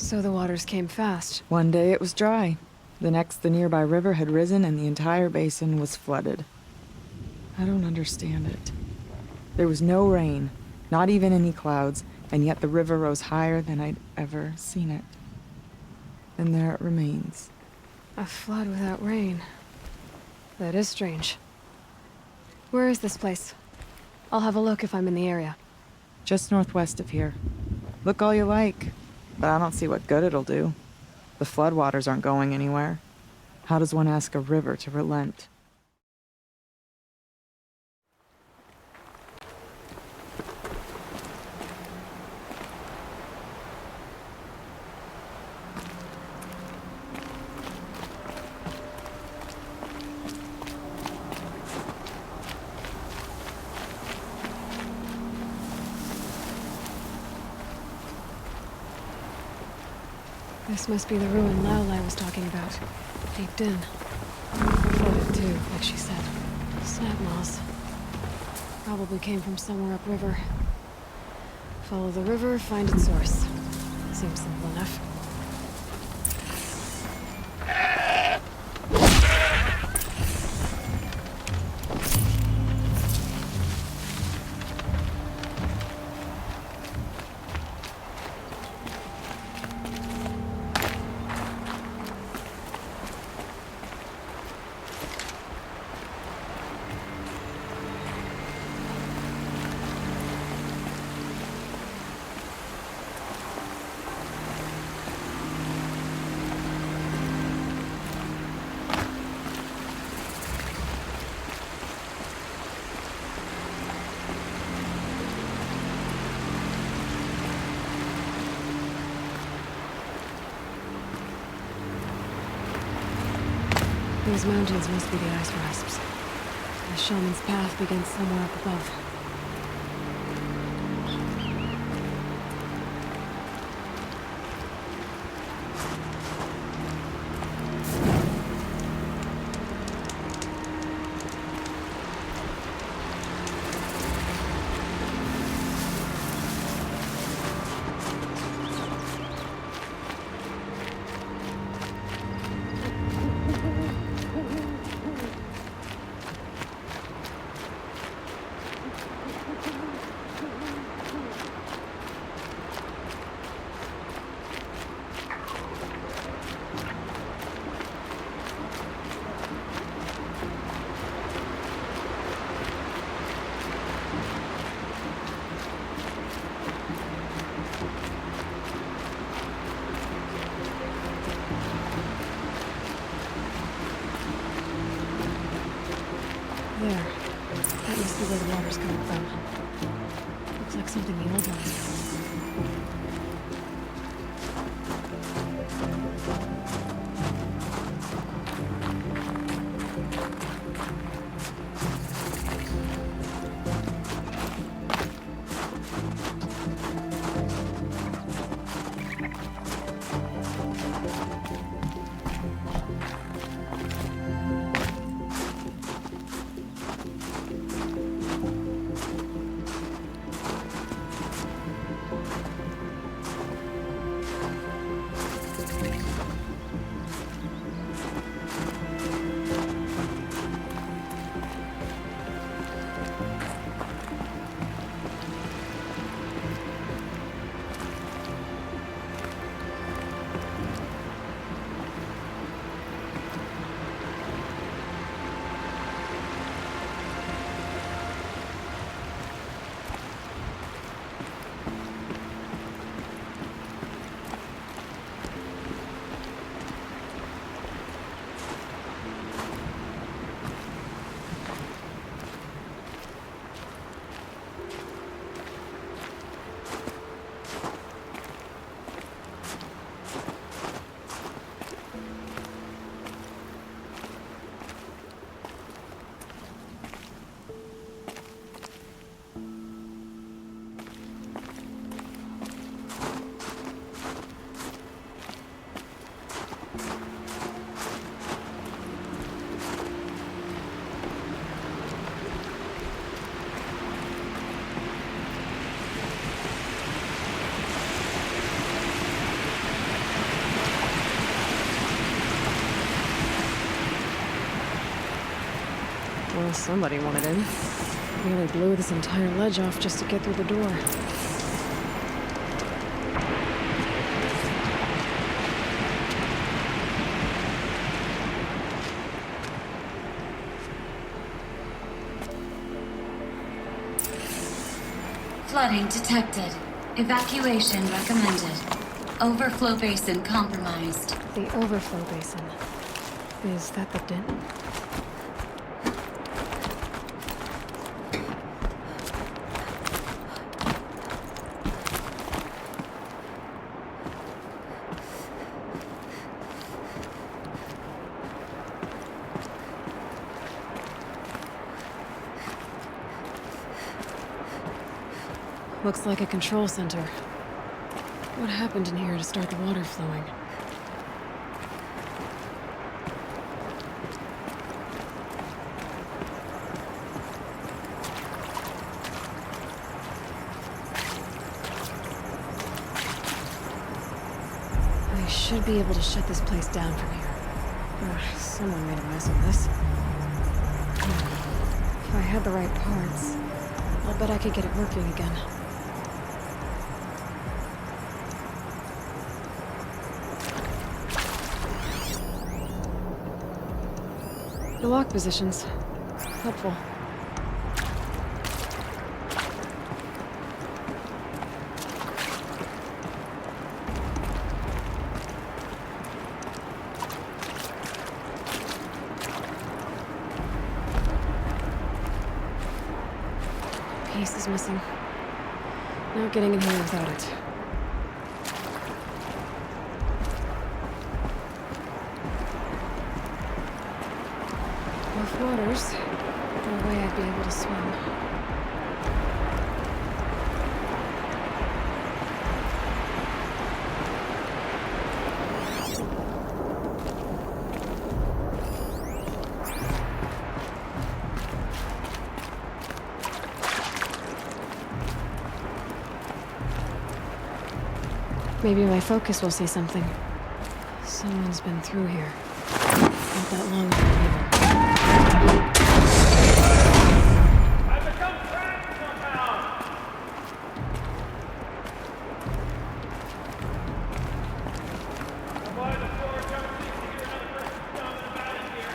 So the waters came fast. One day it was dry. The next, the nearby river had risen and the entire basin was flooded. I don't understand it. There was no rain, not even any clouds, and yet the river rose higher than I'd ever seen it. And there it remains. A flood without rain. That is strange. Where is this place? I'll have a look if I'm in the area. Just northwest of here. Look all you like, but I don't see what good it'll do. The floodwaters aren't going anywhere. How does one ask a river to relent? This must be the ruin Laolai was talking about. Caved in. Flooded too, like she said. Snap moss. Probably came from somewhere upriver. Follow the river, find its source. Seems simple enough. These mountains must be the ice rasps. The shaman's path begins somewhere up above. There. That must be where the water's coming from. Looks like something the old ones found. Well, somebody wanted in. Nearly blew this entire ledge off just to get through the door. Flooding detected. Evacuation recommended. Overflow basin compromised. The overflow basin. Is that the den? Looks like a control center. What happened in here to start the water flowing? I should be able to shut this place down from here. Ugh, someone made a mess of this. If I had the right parts, I'll bet I could get it working again. The lock positions. Helpful. Piece is missing. Not getting in here without it. Rough waters. No way I'd be able to swim. Maybe my focus will see something. Someone's been through here. Not that long ago either. I've become trapped somehow! I'm by the floor, don't seem to hear another person stomping about in here.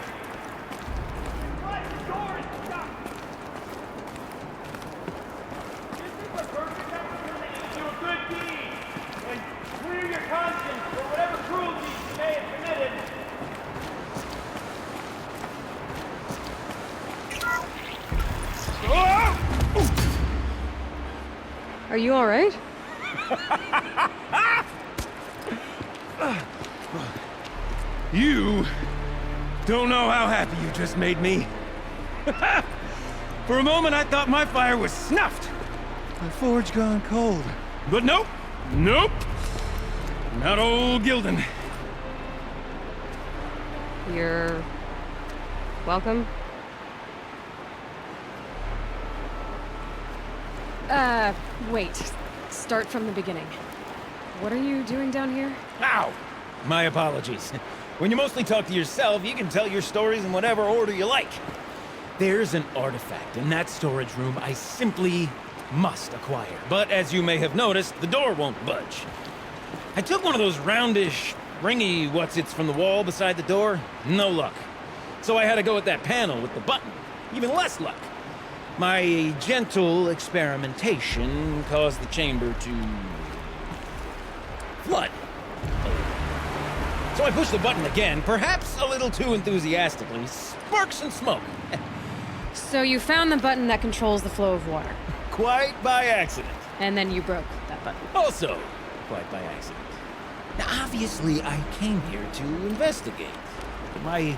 What? The door is stuck! This is the perfect opportunity to do a good deed and clear your conscience for whatever cruelties you may have committed. Are you alright? You don't know how happy you just made me. For a moment, I thought my fire was snuffed. My forge gone cold. But nope. Nope. Not old Gildan. You're... welcome? Wait. Start from the beginning. What are you doing down here? Ow! My apologies. When you mostly talk to yourself, you can tell your stories in whatever order you like. There's an artifact in that storage room I simply must acquire. But as you may have noticed, the door won't budge. I took one of those roundish, ringy what's-its from the wall beside the door. No luck. So I had to go with that panel with the button. Even less luck. My gentle experimentation caused the chamber to... flood. So I pushed the button again, perhaps a little too enthusiastically. Sparks and smoke. So you found the button that controls the flow of water. Quite by accident. And then you broke that button. Also, quite by accident. Now, obviously, I came here to investigate. My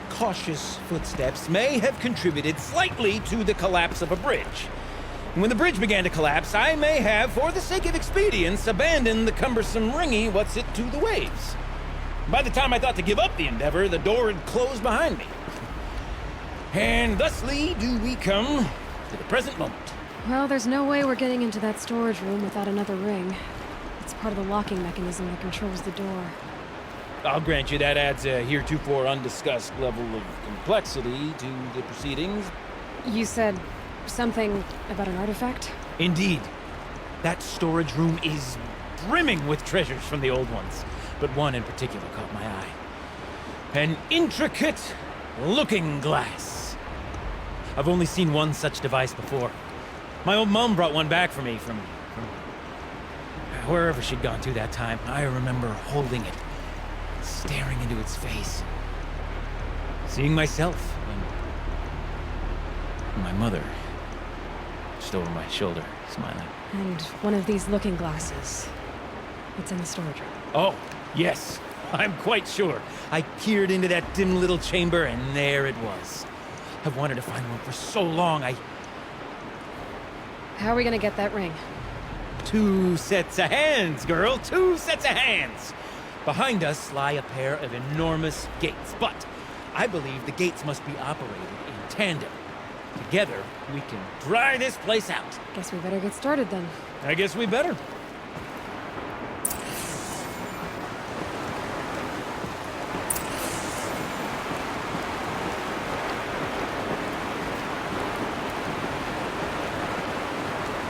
cautious footsteps may have contributed slightly to the collapse of a bridge. And when the bridge began to collapse, I may have, for the sake of expedience, abandoned the cumbersome ringy what's-it to the waves. By the time I thought to give up the endeavor, the door had closed behind me. And thusly do we come to the present moment. Well, there's no way we're getting into that storage room without another ring. It's part of the locking mechanism that controls the door. I'll grant you that adds a heretofore undiscussed level of complexity to the proceedings. You said something about an artifact? Indeed. That storage room is brimming with treasures from the old ones, but one in particular caught my eye. An intricate looking glass. I've only seen one such device before. My old mom brought one back for me from wherever she'd gone to that time. I remember holding it, staring into its face, seeing myself and my mother just over my shoulder, smiling. And one of these looking glasses. It's in the storage room. Oh, yes. I'm quite sure. I peered into that dim little chamber, and there it was. I've wanted to find one for so long. How are we gonna get that ring? 2 sets of hands, girl. 2 sets of hands. Behind us lie a pair of enormous gates, but I believe the gates must be operated in tandem. Together, we can dry this place out. Guess we better get started then. I guess we better.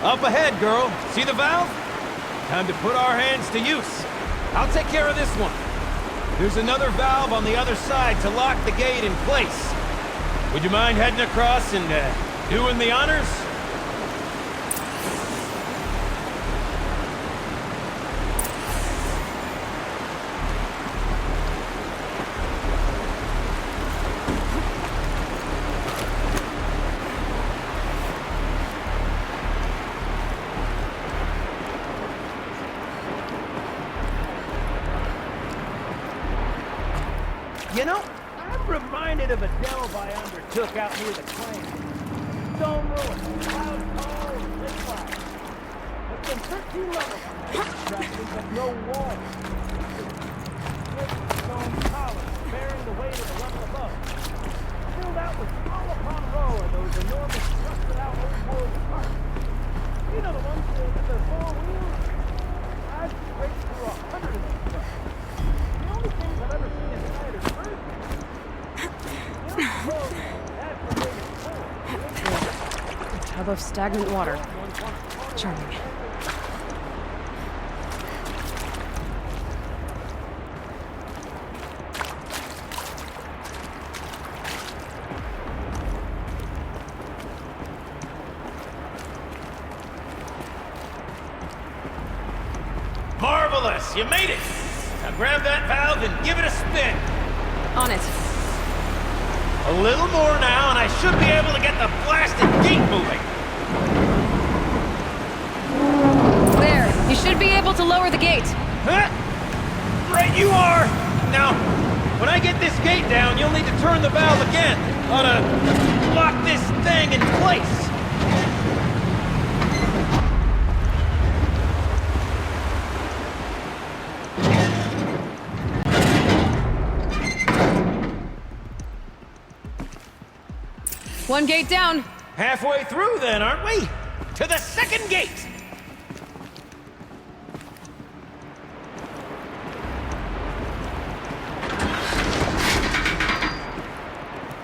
Up ahead, girl. See the valve? Time to put our hands to use. I'll take care of this one. There's another valve on the other side to lock the gate in place. Would you mind heading across and doing the honors? You know, I'm reminded of a delve I undertook out near the clan. Stone ruins, cloud tall, and lit fire. It's been 13 levels from that construction, but no walls. Great stone columns bearing the weight of the level above. Filled out with row upon row of those enormous rusted-out old-world carts. You know the ones with the 4 wheels? I've raced through 100 of these trucks. The only things I've ever seen inside are birds. A tub of stagnant water. Charming. Marvelous! You made it! Now grab that valve and give it a spin. On it. A little more now, and I should be able to get the blasted gate moving. There. You should be able to lower the gate. Huh? Right you are! Now, when I get this gate down, you'll need to turn the valve again. Ought to lock this thing in place. One gate down. Halfway through then, aren't we? To the second gate!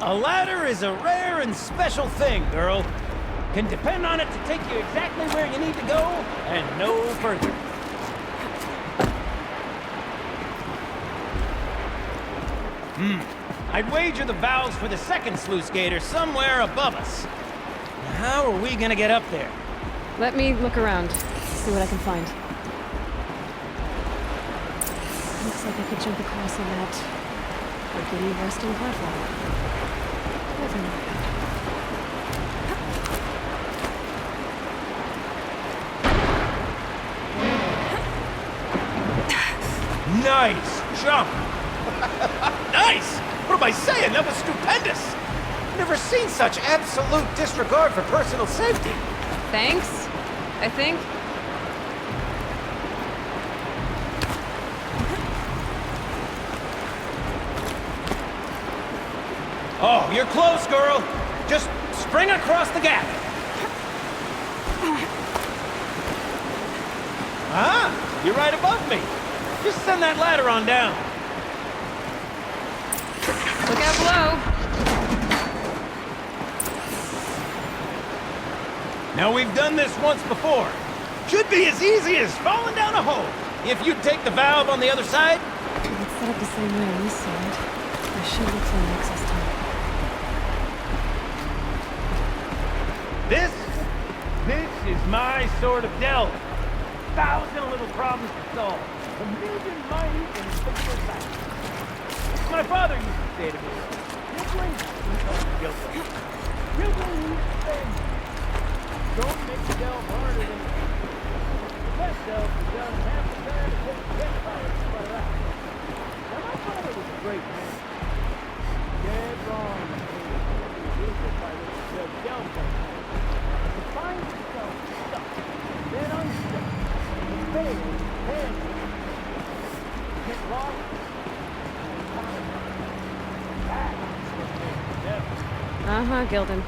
A ladder is a rare and special thing, girl. Can depend on it to take you exactly where you need to go, and no further. I'd wager the valves for the second sluice gate are somewhere above us. How are we gonna get up there? Let me look around. See what I can find. Looks like I could jump across on that rickety resting platform. Nothing like that. Nice jump! Nice! What am I saying? That was stupendous! Never seen such absolute disregard for personal safety. Thanks, I think. Oh, you're close, girl. Just spring across the gap. Ah, you're right above me. Just send that ladder on down. up low. Now, we've done this once before. Should be as easy as falling down a hole. If you take the valve on the other side. It's set up the same way on this side. I should look for an access tunnel. This is my sort of delve. 1,000 little problems to solve. A million minute and simple facts. My father used to say to me, "Gilbert, don't make the delve harder than it is. The best delve is done half the time to take the campfire and sputter out." Now, my father was a great man. Dead wrong in the reason by which he said delve sometimes. To find yourself stuck, then unstuck, and fail, then get lost, and find that is what makes the devil. Uh-huh, Gilden.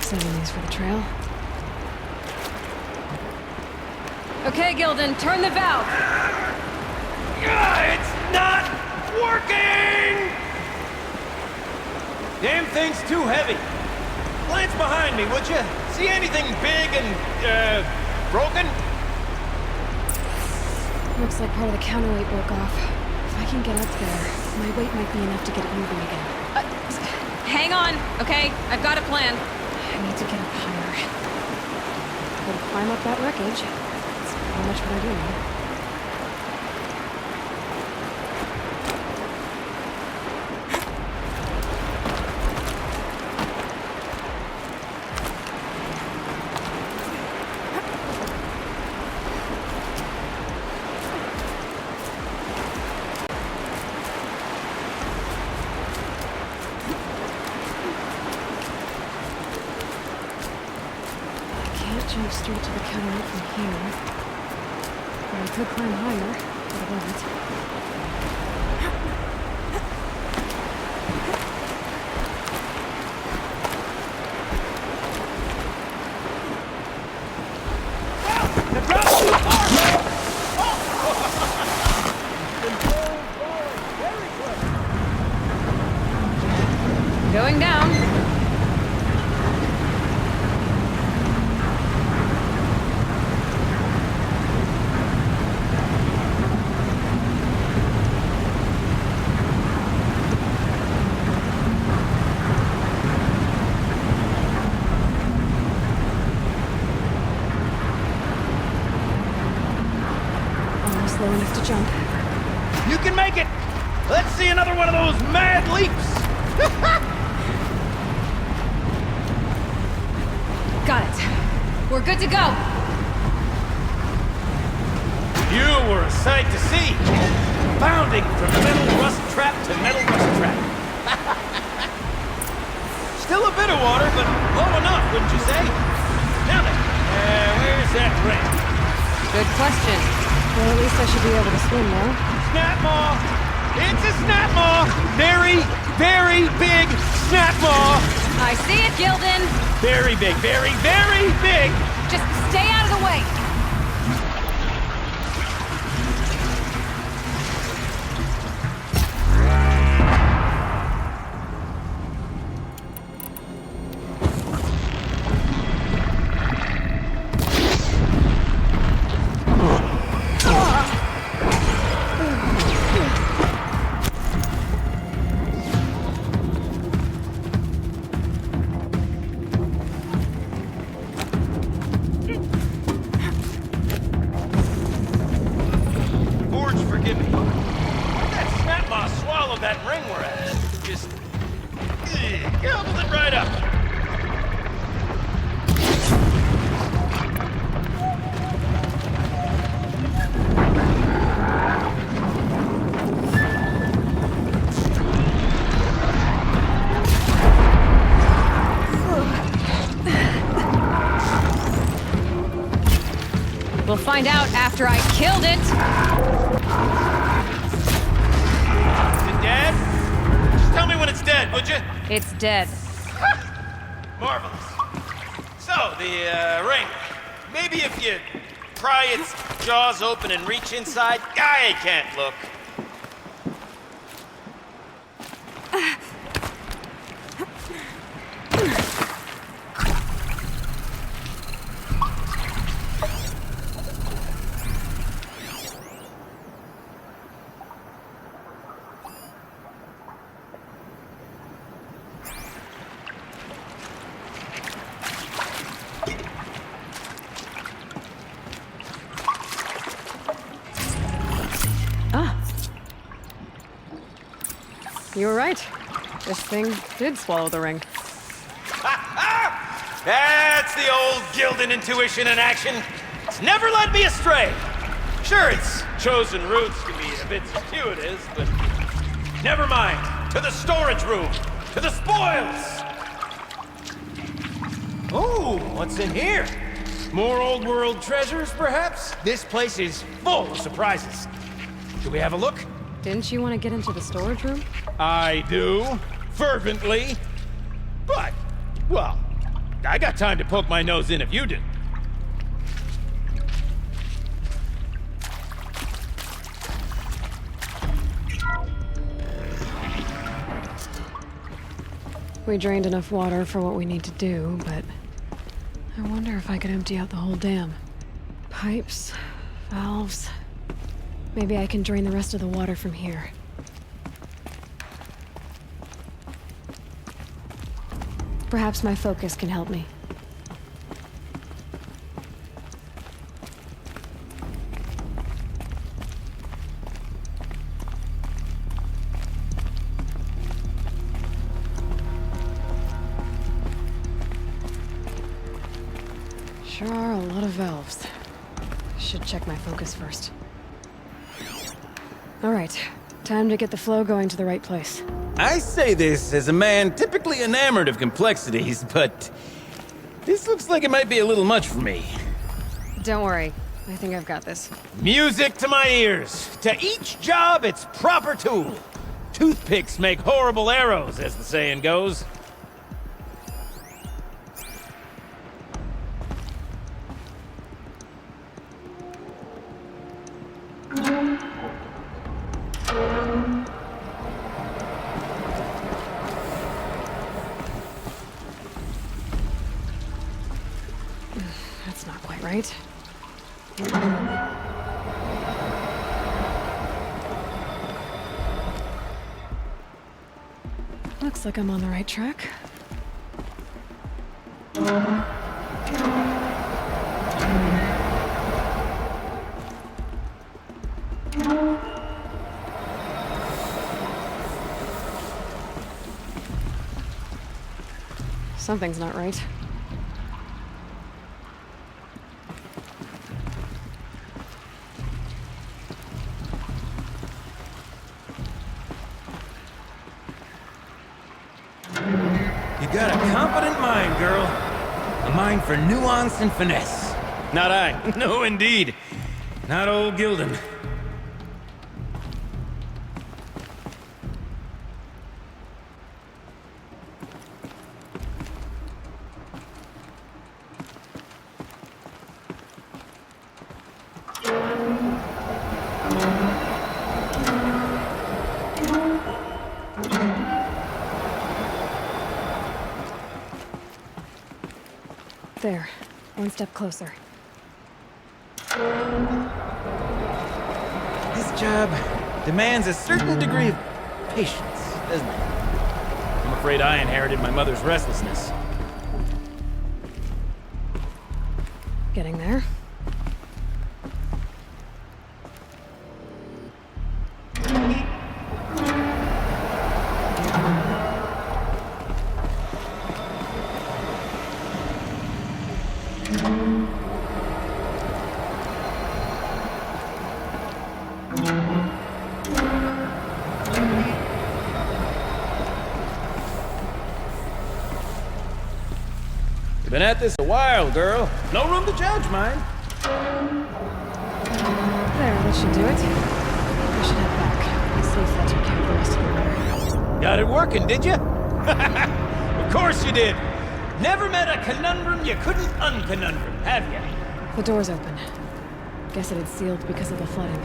Saving these for the trail. Okay, Gilden, turn the valve. It's not working! Damn thing's too heavy. Glance behind me, would you? See anything big and, broken? Looks like part of the counterweight broke off. If I can get up there, my weight might be enough to get it moving again. Hang on, okay? I've got a plan. I need to get up higher. Gotta climb up that wreckage. That's pretty much what I do now. Jump straight to the counterweight from here. But I could climb higher, but I won't. Going down. Almost low enough to jump. You can make it! Let's see another one of those mad leaps! Got it. We're good to go. You were a sight to see. Bounding from metal rust trap to metal rust trap. Still a bit of water, but low enough, wouldn't you say? Now then, where's that ramp? Good question. Well, at least I should be able to swim now. Snap maw! It's a snap maw! Very, very big snap maw! I see it, Gilden. Very big, very, very big! Just stay out of the way. Forgive me. Why'd that snap maw swallow that ring we're at? Just gobbled it right up. find out after I killed it. Is it dead? Just tell me when it's dead, would you? It's dead. Marvelous. So, the ring. Maybe if you pry its jaws open and reach inside, I can't look. You were right. This thing did swallow the ring. That's the old Gildan intuition in action. It's never led me astray. Sure, its chosen routes can be a bit circuitous, but never mind. To the storage room. To the spoils. Ooh, what's in here? More old world treasures, perhaps? This place is full of surprises. Should we have a look? Didn't you want to get into the storage room? I do, fervently. But, well, I got time to poke my nose in if you do. We drained enough water for what we need to do, but I wonder if I could empty out the whole dam. Pipes, valves. Maybe I can drain the rest of the water from here. Perhaps my focus can help me. Sure are a lot of valves. Should check my focus first. All right, time to get the flow going to the right place. I say this as a man typically enamored of complexities, but this looks like it might be a little much for me. Don't worry, I think I've got this. Music to my ears. To each job, its proper tool. Toothpicks make horrible arrows, as the saying goes. That's not quite right. Looks like I'm on the right track. Something's not right. You got a competent mind, girl. A mind for nuance and finesse. Not I. No, indeed. Not old Gildan. There, one step closer. This job demands a certain degree of patience, doesn't it? I'm afraid I inherited my mother's restlessness. Getting there. Been at this a while, girl. No room to judge, mind. That should do it. I should head back. I'll see if that took care of the rest of the matter. Got it working, did you? Of course you did. Never met a conundrum you couldn't unconundrum, have you? The door's open. Guess it had sealed because of the flooding.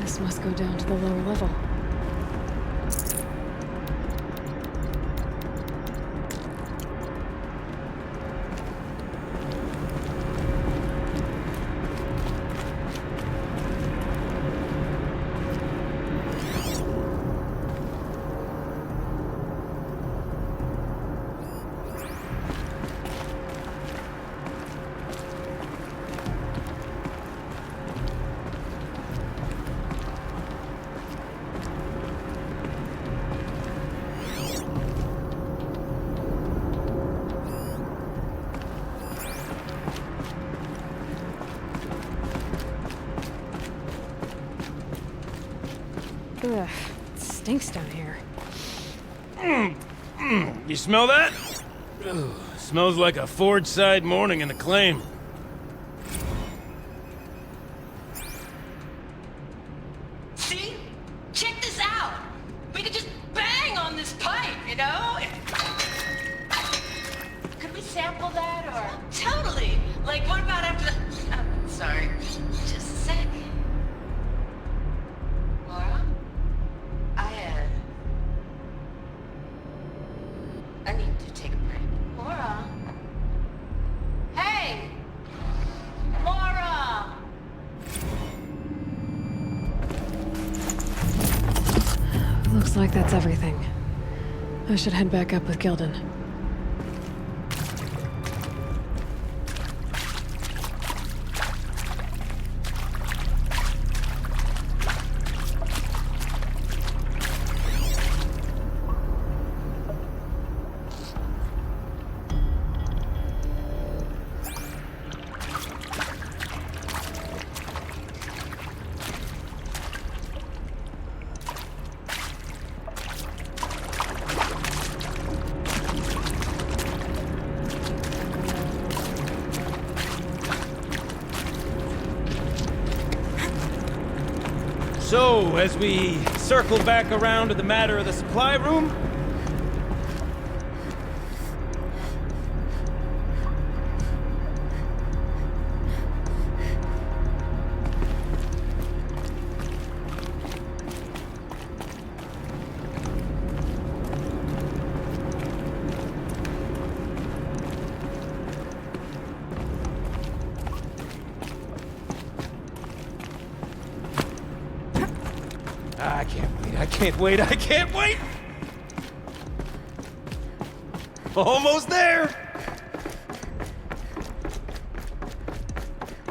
This must go down to the lower level. Ugh, it stinks down here. You smell that? Ugh, smells like a forge side morning in the claim. See? Check this out! We could just bang on this pipe, you know? Could we sample that, or...? Totally! Like, what about after the... Oh, sorry. Just a sec. Laura? I need to take a break. Laura? Hey! Laura! Looks like that's everything. I should head back up with Gildan. So, as we circle back around to the matter of the supply room... I can't wait, I can't wait! Almost there!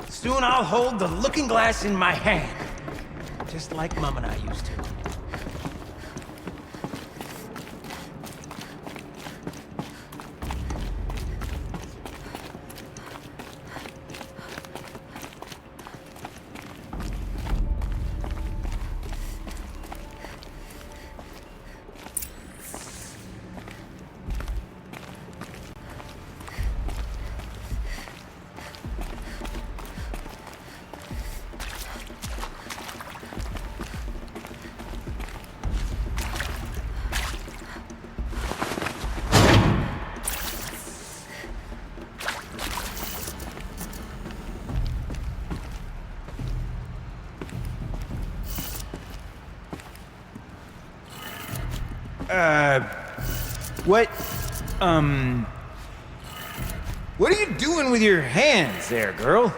Soon I'll hold the looking glass in my hand, just like Mom and I used to. What are you doing with your hands there, girl?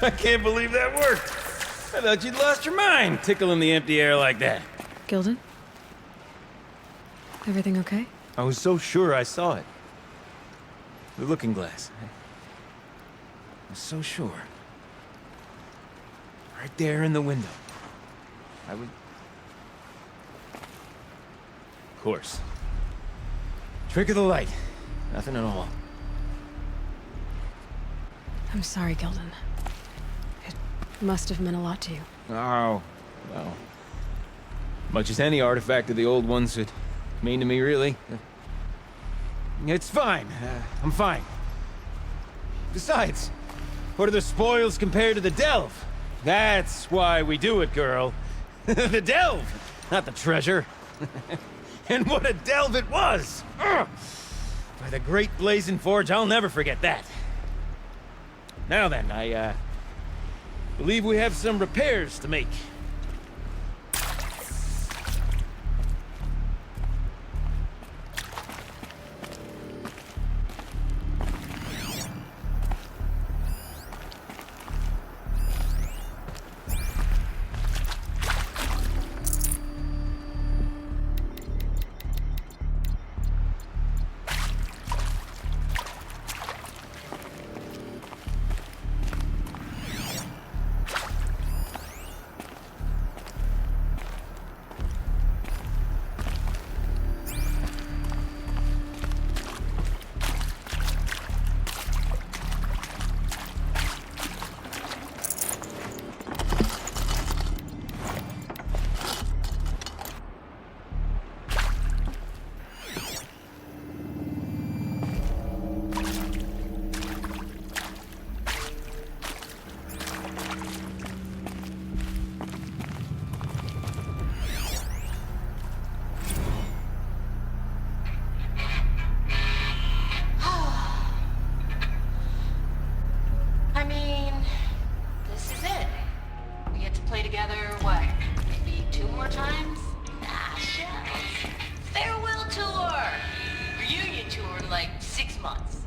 I can't believe that worked. I thought you'd lost your mind, tickling the empty air like that. Gildan? Everything okay? I was so sure I saw it. The looking glass. I was so sure. Right there in the window. course. Trick of the light. Nothing at all. I'm sorry, Gildan. It must have meant a lot to you. Oh, well. Much as any artifact of the old ones would mean to me, really. It's fine. I'm fine. Besides, what are the spoils compared to the delve? That's why we do it, girl. The delve, not the treasure. And what a delve it was! Ugh. By the Great Blazing Forge, I'll never forget that. Now then, I believe we have some repairs to make. I mean, this is it. We get to play together, what, maybe 2 more times? Nah, shells. Farewell tour! Reunion tour in like 6 months.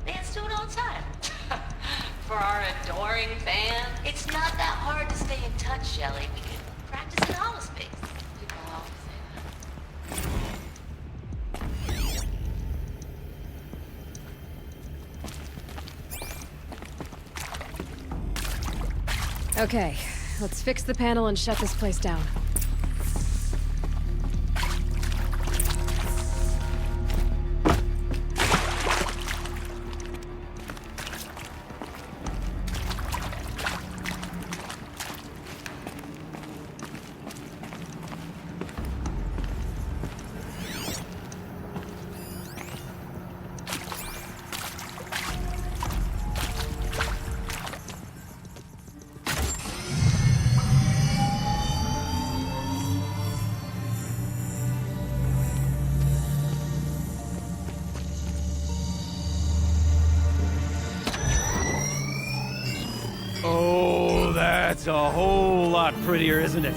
Bands do it all the time. For our adoring fans. It's not that hard to stay in touch, Shelly. We can practice in holospace. People always say that. Okay, let's fix the panel and shut this place down. Oh, that's a whole lot prettier, isn't it?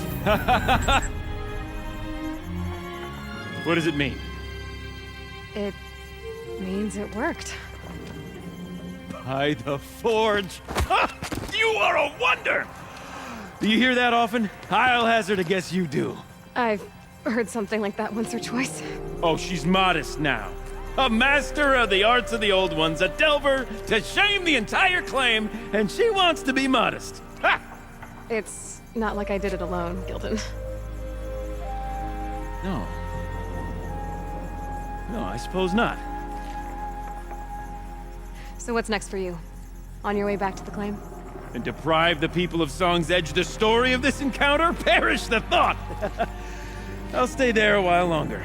What does it mean? It means it worked. By the Forge. Ha! You are a wonder! Do you hear that often? I'll hazard a guess you do. I've heard something like that once or twice. Oh, she's modest now. A master of the arts of the old ones, a delver to shame the entire claim, and she wants to be modest. Ha! It's not like I did it alone, Gildan. No. No, I suppose not. So what's next for you? On your way back to the claim? And deprive the people of Song's Edge the story of this encounter? Perish the thought! I'll stay there a while longer.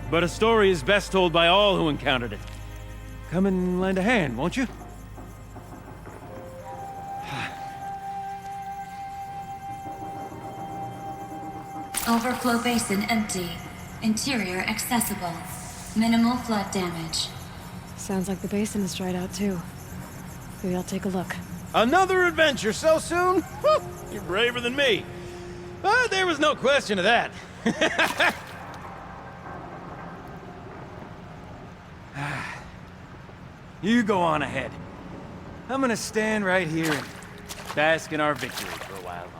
But a story is best told by all who encountered it. Come and lend a hand, won't you? Overflow basin empty. Interior accessible. Minimal flood damage. Sounds like the basin is dried out too. Maybe I'll take a look. Another adventure so soon? Whew, you're braver than me. But there was no question of that. You go on ahead. I'm gonna stand right here and bask in our victory for a while longer.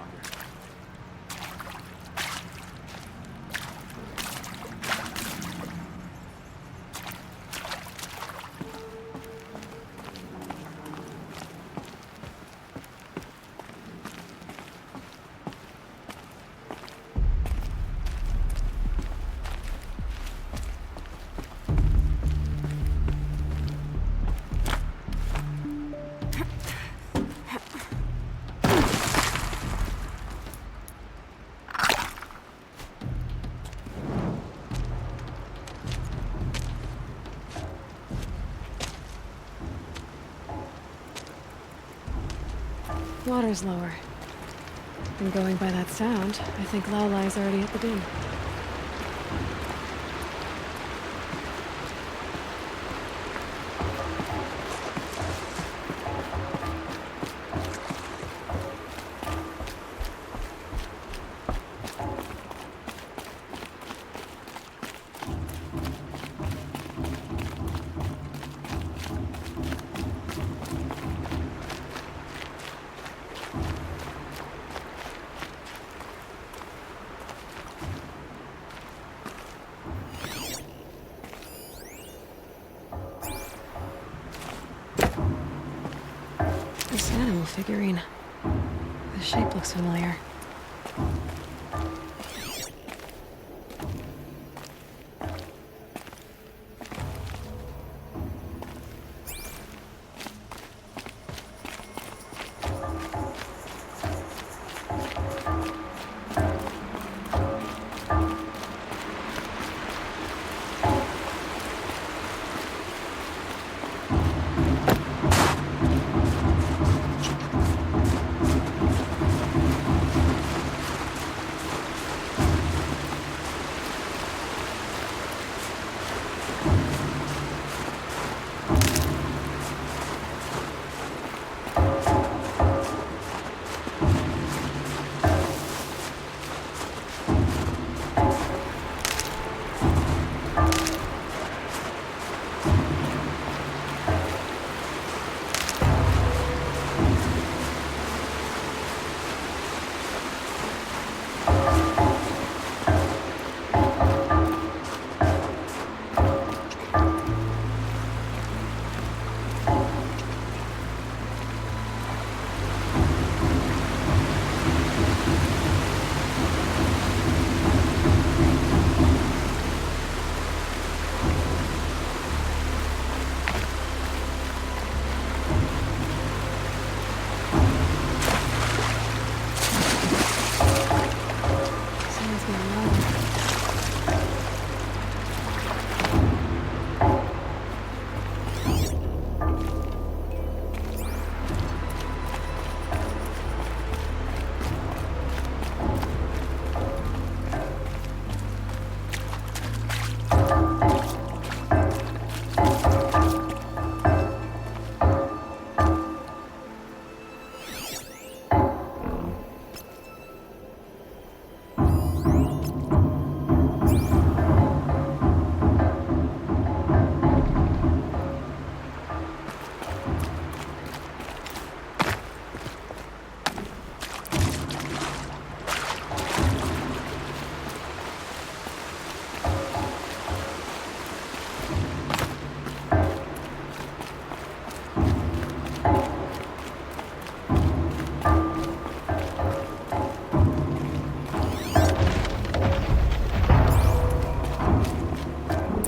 Water's lower. And going by that sound, I think Laolai's already at the dune. This animal figurine. The shape looks familiar. Someone's getting loud.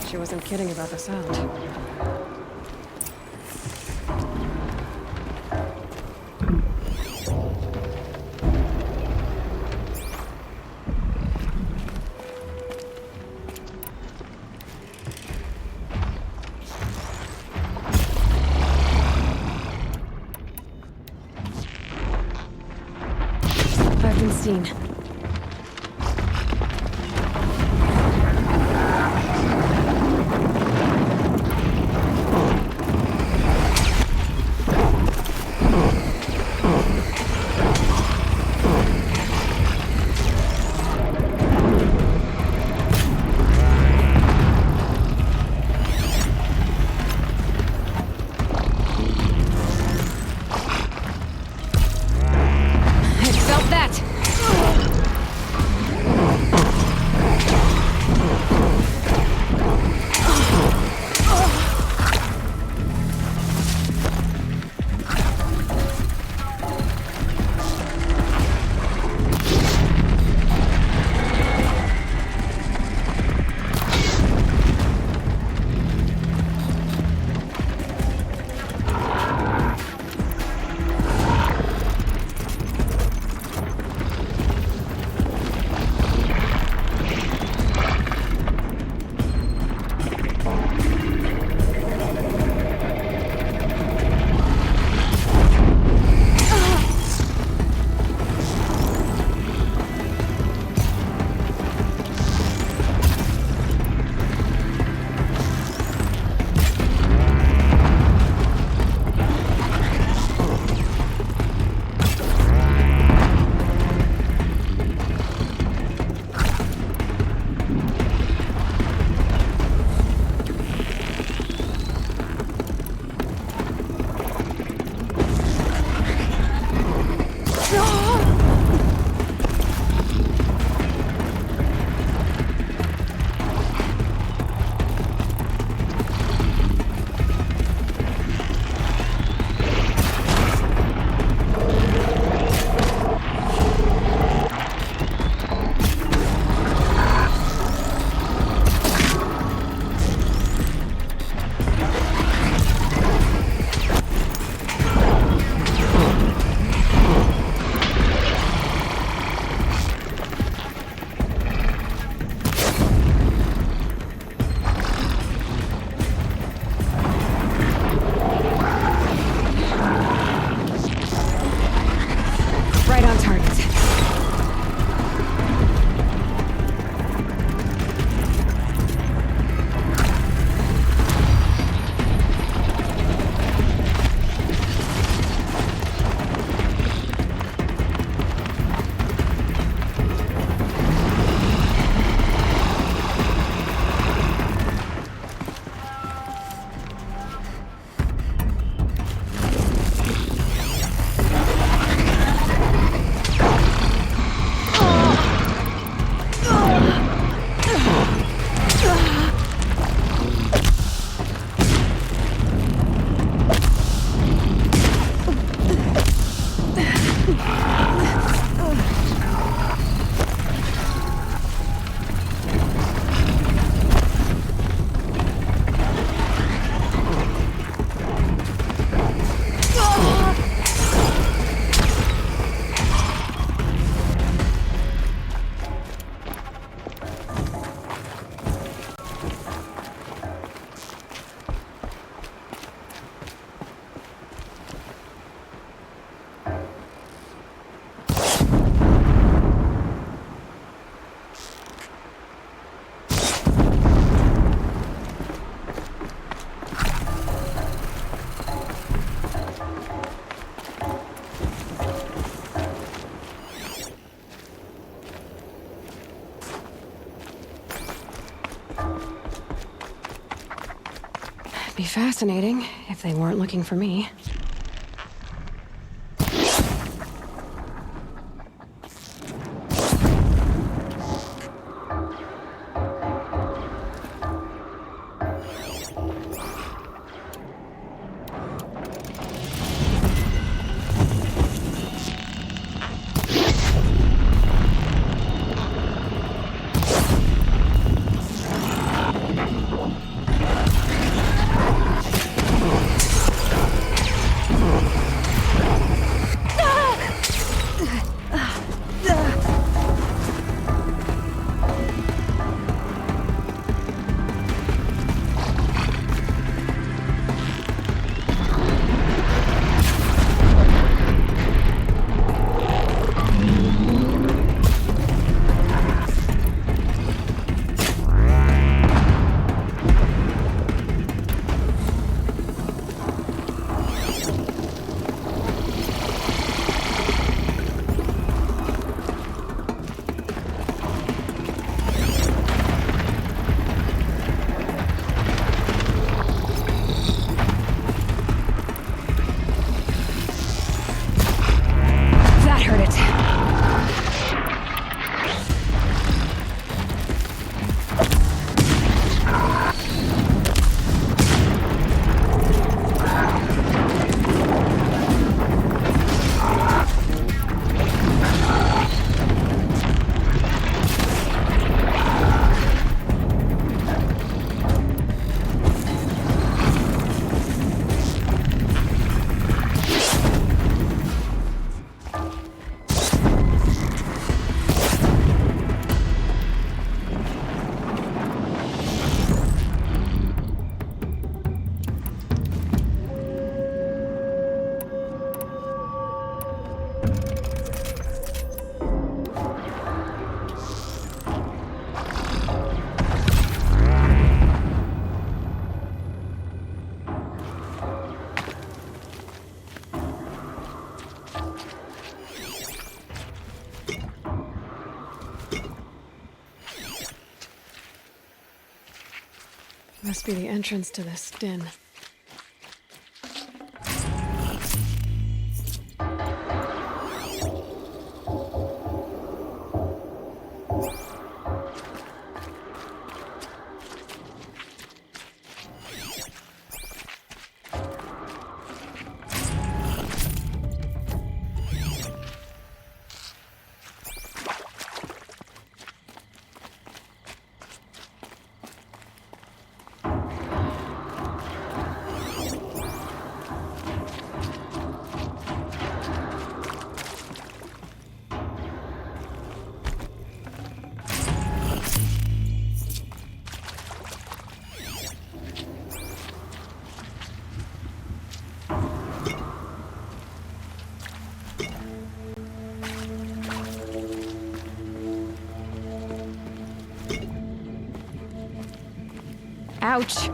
She wasn't kidding about the sound. I've been seen. I felt that! be fascinating if they weren't looking for me. That hurt it. Must be the entrance to this den. Ouch!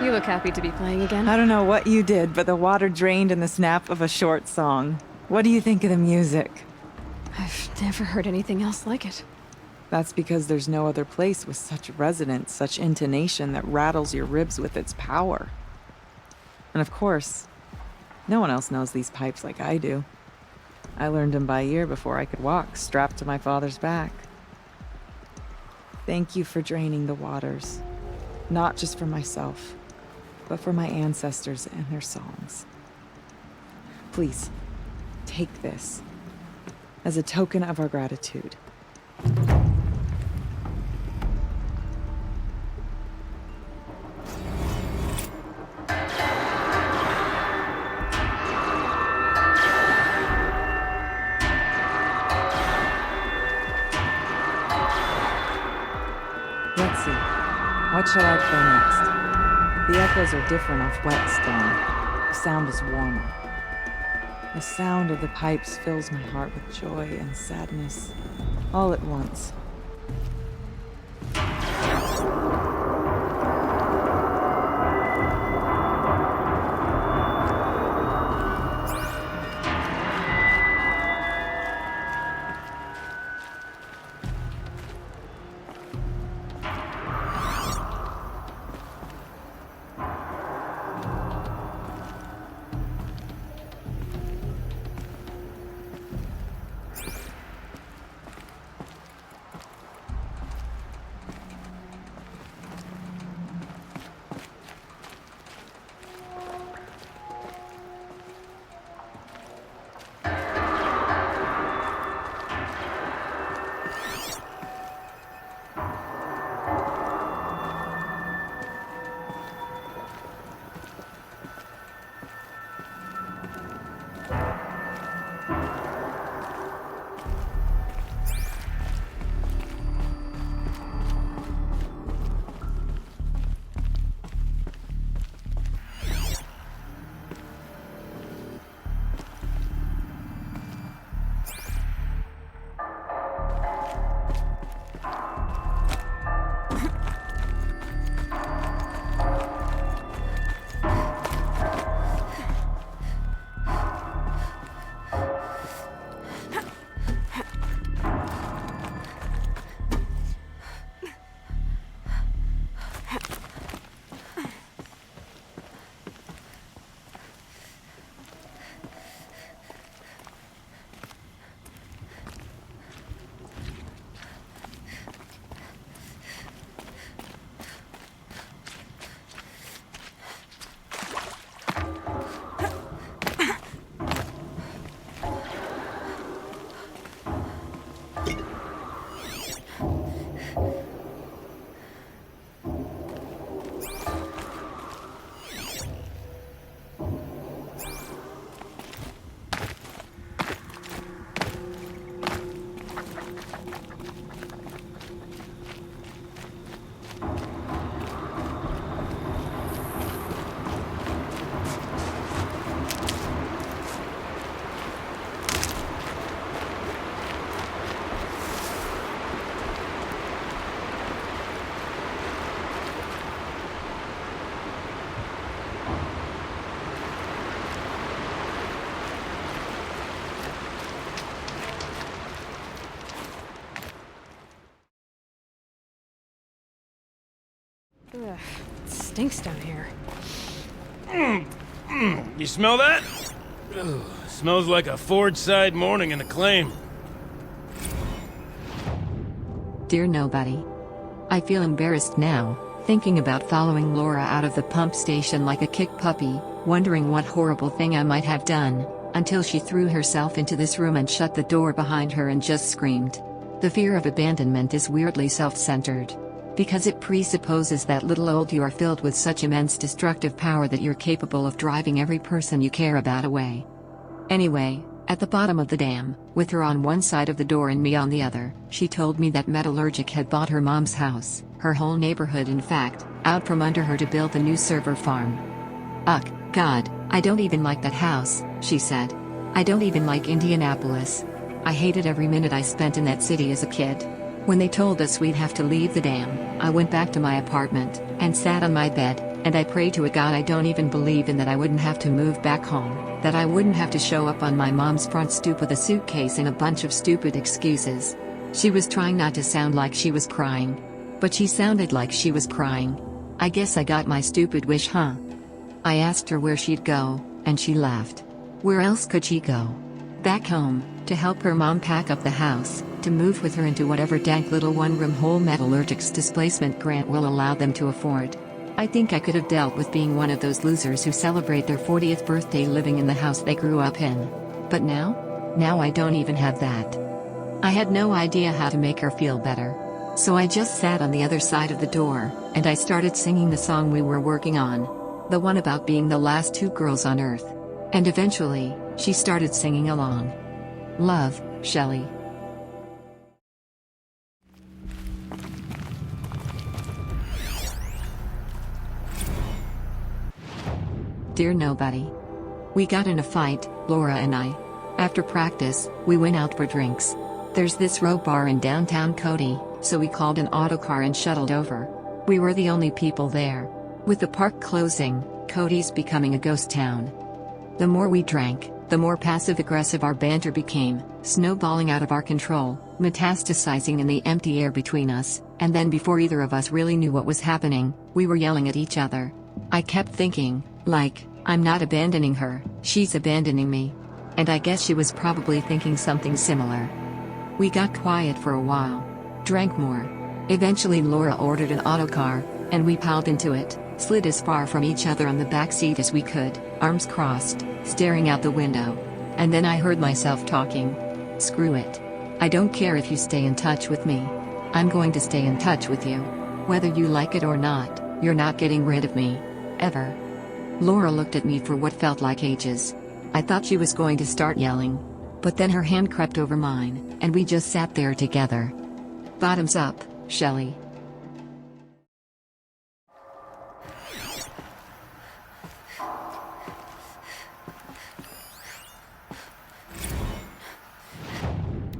You look happy to be playing again. I don't know what you did, but the water drained in the snap of a short song. What do you think of the music? I've never heard anything else like it. That's because there's no other place with such resonance, such intonation that rattles your ribs with its power. And of course, no one else knows these pipes like I do. I learned them by ear before I could walk, strapped to my father's back. Thank you for draining the waters. Not just for myself, but for my ancestors and their songs. Please, take this as a token of our gratitude. Let's see. What shall I play next? The echoes are different off Whetstone. The sound is warmer. The sound of the pipes fills my heart with joy and sadness, all at once. Ugh, it stinks down here. You smell that? Ugh, smells like a Fordside morning in the claim. Dear nobody. I feel embarrassed now, thinking about following Laura out of the pump station like a kick puppy, wondering what horrible thing I might have done, until she threw herself into this room and shut the door behind her and just screamed. The fear of abandonment is weirdly self-centered. Because it presupposes that little old you are filled with such immense destructive power that you're capable of driving every person you care about away. Anyway, at the bottom of the dam, with her on one side of the door and me on the other, she told me that Metallurgic had bought her mom's house, her whole neighborhood in fact, out from under her to build the new server farm. Ugh, God, I don't even like that house, she said. I don't even like Indianapolis. I hated every minute I spent in that city as a kid. When they told us we'd have to leave the dam, I went back to my apartment, and sat on my bed, And I pray to a God I don't even believe in that I wouldn't have to move back home, that I wouldn't have to show up on my mom's front stoop with a suitcase and a bunch of stupid excuses. She was trying not to sound like she was crying. But she sounded like she was crying. I guess I got my stupid wish, huh? I asked her where she'd go, and she laughed. Where else could she go? Back home, to help her mom pack up the house, to move with her into whatever dank little one-room whole metallurgics displacement grant will allow them to afford. I think I could have dealt with being one of those losers who celebrate their 40th birthday living in the house they grew up in. But now I don't even have that. I had no idea how to make her feel better. So I just sat on the other side of the door, and I started singing the song we were working on. The one about being the last two girls on Earth. And eventually, she started singing along. Love, Shelley. Dear Nobody. We got in a fight, Laura and I. After practice, we went out for drinks. There's this row bar in downtown Cody, so we called an autocar and shuttled over. We were the only people there. With the park closing, Cody's becoming a ghost town. The more we drank, the more passive-aggressive our banter became, snowballing out of our control, metastasizing in the empty air between us, and then before either of us really knew what was happening, we were yelling at each other. I kept thinking, I'm not abandoning her, she's abandoning me. And I guess she was probably thinking something similar. We got quiet for a while. Drank more. Eventually Laura ordered an autocar, and we piled into it, slid as far from each other on the back seat as we could, arms crossed, staring out the window. And then I heard myself talking. Screw it. I don't care if you stay in touch with me. I'm going to stay in touch with you. Whether you like it or not, you're not getting rid of me. Ever. Laura looked at me for what felt like ages. I thought she was going to start yelling. But then her hand crept over mine, and we just sat there together. Bottoms up, Shelley.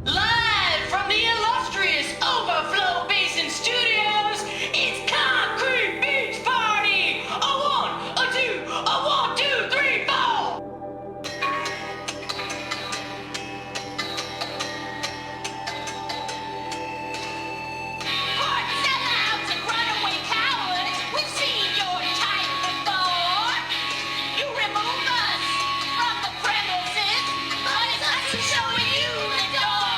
Live from the illustrious Overflow Basin Studios, it's Concrete Beach Party! A one, a two, a 1, 2, 3, 4! Party sellouts and runaway cowards, we've seen your type before. You remove us from the premises, but it's us who's showing you the door.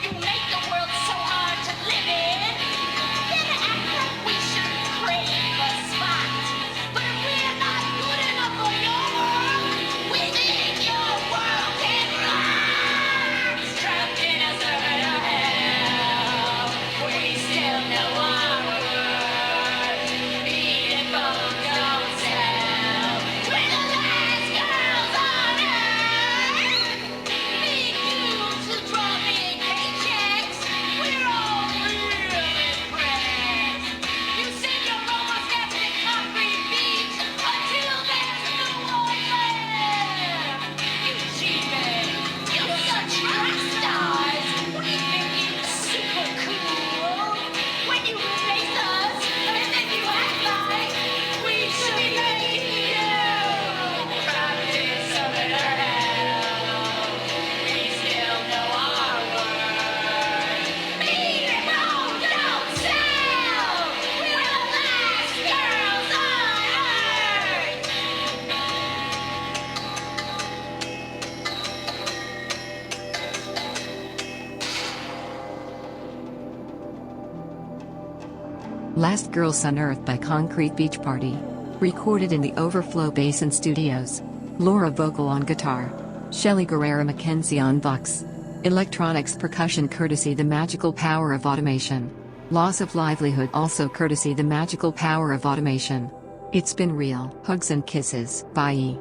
You make the world so hard to live in. Then act like we should crave a spot. But if we're not good enough for your world, we think your world can rock. Trapped in a circuit of hell, we still know our worth. Eating bones don't sell. We're the last girls on earth. Big dudes who draw big paychecks. We're all real impressed. You sing your robo-skeptic concrete beat until there's no one left. You cheated. You're such rock stars. We think you super cool. When you replace us, and then you act like we should be making you. Practice of it or hell. We still know our worth. Meat and bones don't sell. We're the last girls on earth. Last Girls on Earth by Concrete Beach Party. Recorded in the Overflow Basin Studios. Laura vocal on guitar. Shelley Guerrera Mackenzie on vox. Electronics percussion courtesy The Magical Power of Automation. Loss of livelihood also courtesy The Magical Power of Automation. It's been real. Hugs and kisses. Bye.